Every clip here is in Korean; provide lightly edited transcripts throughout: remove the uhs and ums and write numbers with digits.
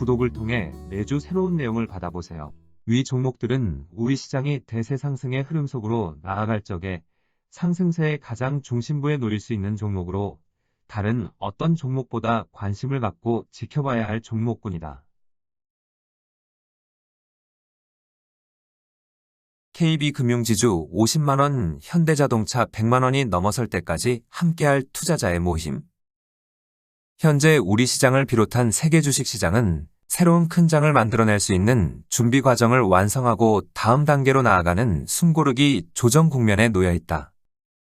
구독을 통해 매주 새로운 내용을 받아보세요. 위 종목들은 우리 시장이 대세 상승의 흐름 속으로 나아갈 적에 상승세의 가장 중심부에 놓일 수 있는 종목으로 다른 어떤 종목보다 관심을 갖고 지켜봐야 할 종목군이다. KB금융지주 50만원, 현대자동차 100만원이 넘어설 때까지 함께할 투자자의 모임. 현재 우리 시장을 비롯한 세계 주식시장은 새로운 큰 장을 만들어낼 수 있는 준비 과정을 완성하고 다음 단계로 나아가는 숨고르기 조정 국면에 놓여 있다.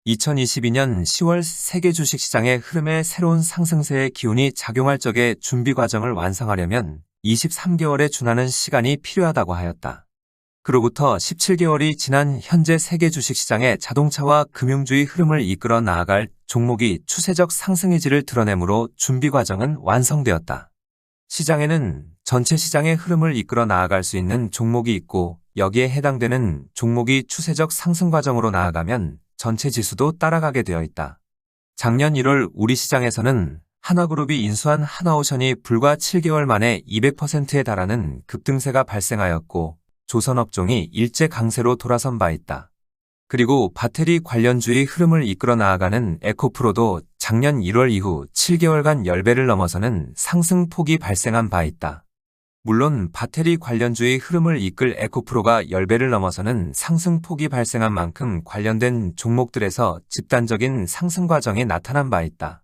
2022년 10월 세계 주식시장의 흐름에 새로운 상승세의 기운이 작용할 적에 준비 과정을 완성하려면 23개월에 준하는 시간이 필요하다고 하였다. 그로부터 17개월이 지난 현재 세계 주식시장의 자동차와 금융주의 흐름을 이끌어 나아갈 종목이 추세적 상승 의지를 드러내므로 준비 과정은 완성되었다. 시장에는 전체 시장의 흐름을 이끌어 나아갈 수 있는 종목이 있고 여기에 해당되는 종목이 추세적 상승 과정으로 나아가면 전체 지수도 따라가게 되어 있다. 작년 1월 우리 시장에서는 하나그룹이 인수한 하나오션이 불과 7개월 만에 200%에 달하는 급등세가 발생하였고 조선업종이 일제 강세로 돌아선 바 있다. 그리고 배터리 관련주의 흐름을 이끌어 나아가는 에코프로도 작년 1월 이후 7개월간 10배를 넘어서는 상승폭이 발생한 바 있다. 물론 배터리 관련주의 흐름을 이끌 에코프로가 10배를 넘어서는 상승폭이 발생한 만큼 관련된 종목들에서 집단적인 상승 과정이 나타난 바 있다.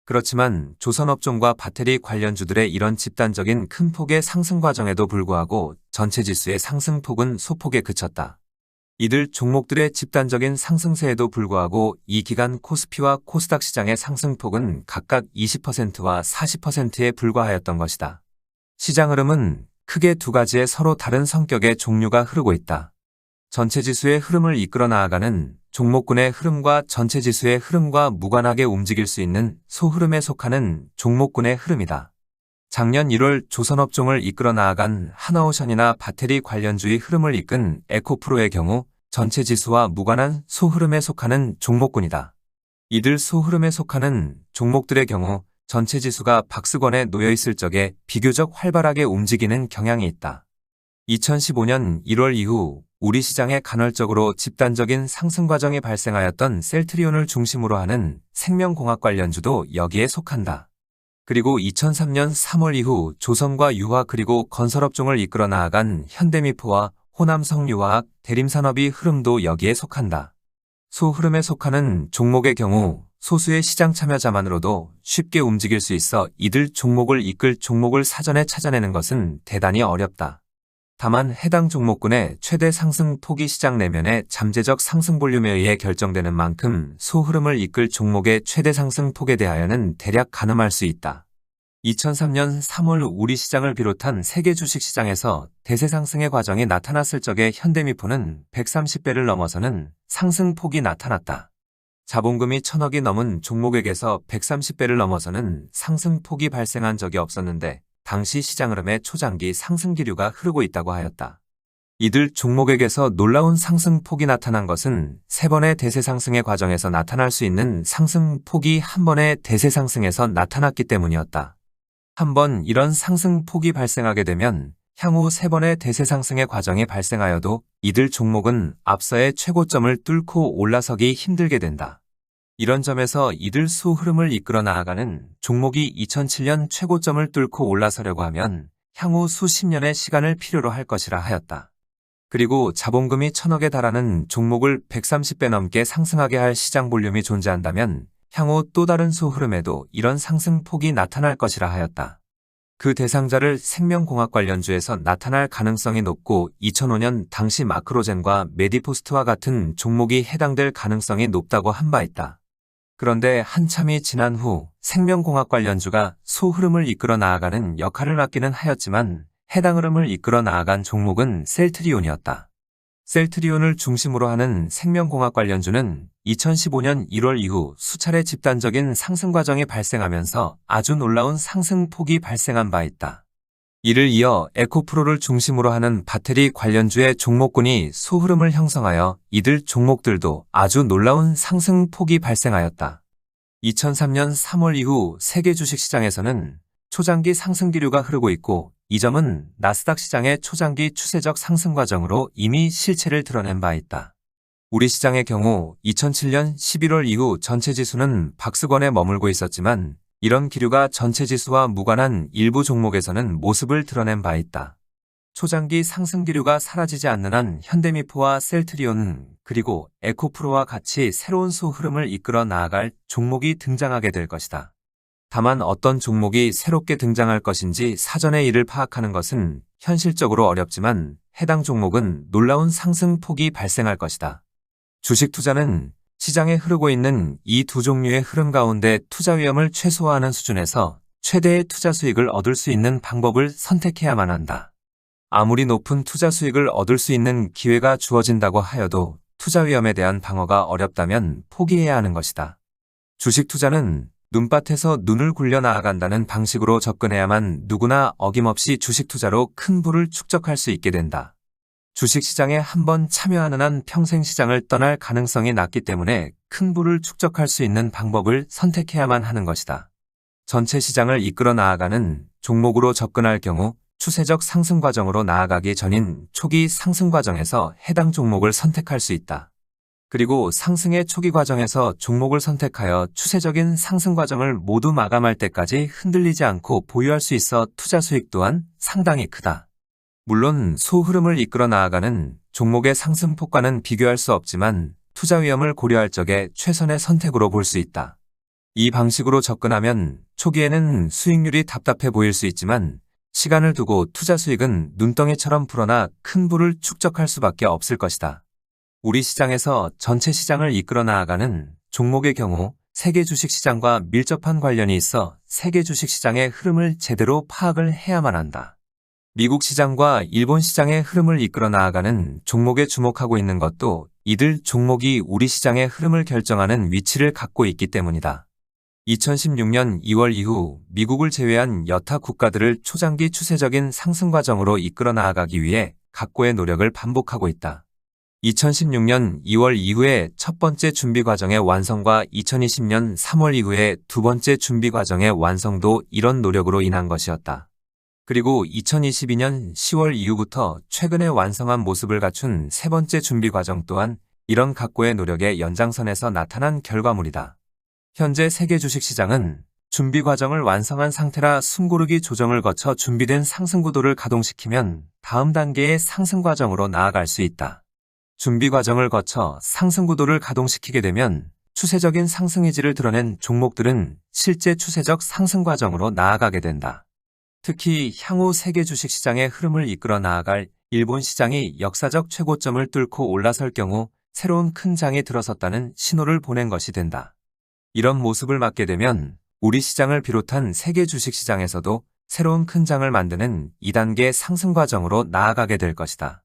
그렇지만 조선업종과 배터리 관련주들의 이런 집단적인 큰 폭의 상승 과정에도 불구하고 전체 지수의 상승폭은 소폭에 그쳤다. 이들 종목들의 집단적인 상승세에도 불구하고 이 기간 코스피와 코스닥 시장의 상승폭은 각각 20%와 40%에 불과하였던 것이다. 시장 흐름은 크게 두 가지의 서로 다른 성격의 종류가 흐르고 있다. 전체 지수의 흐름을 이끌어 나아가는 종목군의 흐름과 전체 지수의 흐름과 무관하게 움직일 수 있는 소흐름에 속하는 종목군의 흐름이다. 작년 1월 조선업종을 이끌어 나아간 하나오션이나 배터리 관련주의 흐름을 이끈 에코프로의 경우 전체 지수와 무관한 소흐름에 속하는 종목군이다. 이들 소흐름에 속하는 종목들의 경우 전체 지수가 박스권에 놓여 있을 적에 비교적 활발하게 움직이는 경향이 있다. 2015년 1월 이후 우리 시장에 간헐적으로 집단적인 상승 과정이 발생하였던 셀트리온을 중심으로 하는 생명공학 관련주도 여기에 속한다. 그리고 2003년 3월 이후 조선과 유화 그리고 건설업종을 이끌어 나아간 현대미포와 호남성유화학, 대림산업의 흐름도 여기에 속한다. 소흐름에 속하는 종목의 경우 소수의 시장 참여자만으로도 쉽게 움직일 수 있어 이들 종목을 이끌 종목을 사전에 찾아내는 것은 대단히 어렵다. 다만 해당 종목군의 최대 상승 폭이 시장 내면의 잠재적 상승 볼륨에 의해 결정되는 만큼 소흐름을 이끌 종목의 최대 상승 폭에 대하여는 대략 가늠할 수 있다. 2003년 3월 우리 시장을 비롯한 세계 주식시장에서 대세 상승의 과정이 나타났을 적에 현대미포는 130배를 넘어서는 상승 폭이 나타났다. 자본금이 1000억이 넘은 종목에게서 130배를 넘어서는 상승 폭이 발생한 적이 없었는데 당시 시장 흐름에 초장기 상승 기류가 흐르고 있다고 하였다. 이들 종목에게서 놀라운 상승폭이 나타난 것은 세 번의 대세 상승의 과정에서 나타날 수 있는 상승폭이 한 번의 대세 상승에서 나타났기 때문이었다. 한 번 이런 상승폭이 발생하게 되면 향후 세 번의 대세 상승의 과정이 발생하여도 이들 종목은 앞서의 최고점을 뚫고 올라서기 힘들게 된다. 이런 점에서 이들 소흐름을 이끌어 나아가는 종목이 2007년 최고점을 뚫고 올라서려고 하면 향후 수십 년의 시간을 필요로 할 것이라 하였다. 그리고 자본금이 1000억에 달하는 종목을 130배 넘게 상승하게 할 시장 볼륨이 존재한다면 향후 또 다른 소흐름에도 이런 상승폭이 나타날 것이라 하였다. 그 대상자를 생명공학 관련주에서 나타날 가능성이 높고 2005년 당시 마크로젠과 메디포스트와 같은 종목이 해당될 가능성이 높다고 한 바 있다. 그런데 한참이 지난 후 생명공학 관련주가 소흐름을 이끌어 나아가는 역할을 맡기는 하였지만 해당 흐름을 이끌어 나아간 종목은 셀트리온이었다. 셀트리온을 중심으로 하는 생명공학 관련주는 2015년 1월 이후 수차례 집단적인 상승 과정이 발생하면서 아주 놀라운 상승폭이 발생한 바 있다. 이를 이어 에코프로를 중심으로 하는 배터리 관련주의 종목군이 소흐름을 형성하여 이들 종목들도 아주 놀라운 상승폭이 발생하였다. 2003년 3월 이후 세계 주식시장에서는 초장기 상승 기류가 흐르고 있고 이 점은 나스닥 시장의 초장기 추세적 상승 과정으로 이미 실체를 드러낸 바 있다. 우리 시장의 경우 2007년 11월 이후 전체 지수는 박스권에 머물고 있었지만 이런 기류가 전체 지수와 무관한 일부 종목에서는 모습을 드러낸 바 있다. 초장기 상승 기류가 사라지지 않는 한 현대미포와 셀트리온 그리고 에코프로와 같이 새로운 수 흐름을 이끌어 나아갈 종목이 등장하게 될 것이다. 다만 어떤 종목이 새롭게 등장할 것인지 사전에 이를 파악하는 것은 현실적으로 어렵지만 해당 종목은 놀라운 상승 폭이 발생할 것이다. 주식 투자는 시장에 흐르고 있는 이 두 종류의 흐름 가운데 투자 위험을 최소화하는 수준에서 최대의 투자 수익을 얻을 수 있는 방법을 선택해야만 한다. 아무리 높은 투자 수익을 얻을 수 있는 기회가 주어진다고 하여도 투자 위험에 대한 방어가 어렵다면 포기해야 하는 것이다. 주식 투자는 눈밭에서 눈을 굴려 나아간다는 방식으로 접근해야만 누구나 어김없이 주식 투자로 큰 부를 축적할 수 있게 된다. 주식시장에 한번 참여하는 한 평생 시장을 떠날 가능성이 낮기 때문에 큰 부를 축적할 수 있는 방법을 선택해야만 하는 것이다. 전체 시장을 이끌어 나아가는 종목으로 접근할 경우 추세적 상승 과정으로 나아가기 전인 초기 상승 과정에서 해당 종목을 선택할 수 있다. 그리고 상승의 초기 과정에서 종목을 선택하여 추세적인 상승 과정을 모두 마감할 때까지 흔들리지 않고 보유할 수 있어 투자 수익 또한 상당히 크다. 물론 소흐름을 이끌어 나아가는 종목의 상승폭과는 비교할 수 없지만 투자 위험을 고려할 적에 최선의 선택으로 볼 수 있다. 이 방식으로 접근하면 초기에는 수익률이 답답해 보일 수 있지만 시간을 두고 투자 수익은 눈덩이처럼 불어나 큰 부를 축적할 수밖에 없을 것이다. 우리 시장에서 전체 시장을 이끌어 나아가는 종목의 경우 세계 주식시장과 밀접한 관련이 있어 세계 주식시장의 흐름을 제대로 파악을 해야만 한다. 미국 시장과 일본 시장의 흐름을 이끌어 나아가는 종목에 주목하고 있는 것도 이들 종목이 우리 시장의 흐름을 결정하는 위치를 갖고 있기 때문이다. 2016년 2월 이후 미국을 제외한 여타 국가들을 초장기 추세적인 상승 과정으로 이끌어 나아가기 위해 각고의 노력을 반복하고 있다. 2016년 2월 이후의 첫 번째 준비 과정의 완성과 2020년 3월 이후의 두 번째 준비 과정의 완성도 이런 노력으로 인한 것이었다. 그리고 2022년 10월 이후부터 최근에 완성한 모습을 갖춘 세 번째 준비 과정 또한 이런 각고의 노력의 연장선에서 나타난 결과물이다. 현재 세계 주식시장은 준비 과정을 완성한 상태라 숨고르기 조정을 거쳐 준비된 상승 구도를 가동시키면 다음 단계의 상승 과정으로 나아갈 수 있다. 준비 과정을 거쳐 상승 구도를 가동시키게 되면 추세적인 상승 의지를 드러낸 종목들은 실제 추세적 상승 과정으로 나아가게 된다. 특히 향후 세계 주식시장의 흐름을 이끌어 나아갈 일본 시장이 역사적 최고점을 뚫고 올라설 경우 새로운 큰 장이 들어섰다는 신호를 보낸 것이 된다. 이런 모습을 맞게 되면 우리 시장을 비롯한 세계 주식시장에서도 새로운 큰 장을 만드는 2단계 상승 과정으로 나아가게 될 것이다.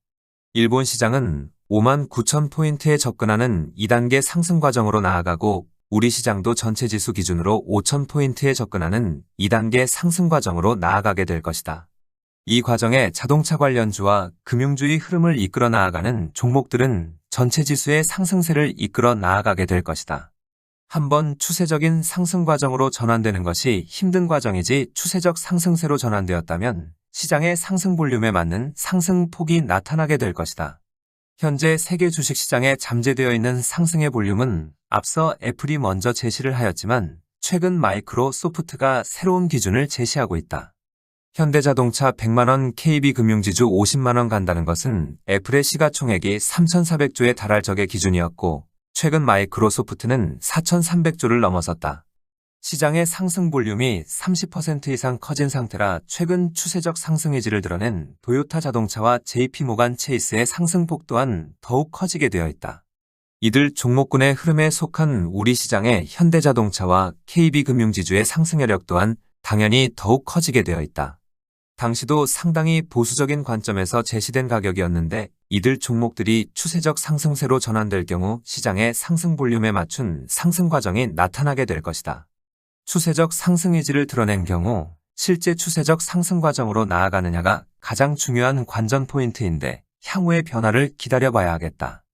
일본 시장은 59,000포인트에 접근하는 2단계 상승 과정으로 나아가고 우리 시장도 전체 지수 기준으로 5,000포인트에 접근하는 2단계 상승 과정으로 나아가게 될 것이다. 이 과정에 자동차 관련주와 금융주의 흐름을 이끌어 나아가는 종목들은 전체 지수의 상승세를 이끌어 나아가게 될 것이다. 한번 추세적인 상승 과정으로 전환되는 것이 힘든 과정이지 추세적 상승세로 전환되었다면 시장의 상승 볼륨에 맞는 상승 폭이 나타나게 될 것이다. 현재 세계 주식시장에 잠재되어 있는 상승의 볼륨은 앞서 애플이 먼저 제시를 하였지만 최근 마이크로소프트가 새로운 기준을 제시하고 있다. 현대자동차 100만원, KB금융지주 50만원 간다는 것은 애플의 시가총액이 3,400조에 달할 적의 기준이었고 최근 마이크로소프트는 4,300조를 넘어섰다. 시장의 상승 볼륨이 30% 이상 커진 상태라 최근 추세적 상승 의지를 드러낸 도요타 자동차와 JP모간 체이스의 상승폭 또한 더욱 커지게 되어 있다. 이들 종목군의 흐름에 속한 우리 시장의 현대자동차와 KB금융지주의 상승 여력 또한 당연히 더욱 커지게 되어 있다. 당시도 상당히 보수적인 관점에서 제시된 가격이었는데 이들 종목들이 추세적 상승세로 전환될 경우 시장의 상승 볼륨에 맞춘 상승 과정이 나타나게 될 것이다. 추세적 상승 의지를 드러낸 경우 실제 추세적 상승 과정으로 나아가느냐가 가장 중요한 관전 포인트인데 향후의 변화를 기다려봐야 하겠다.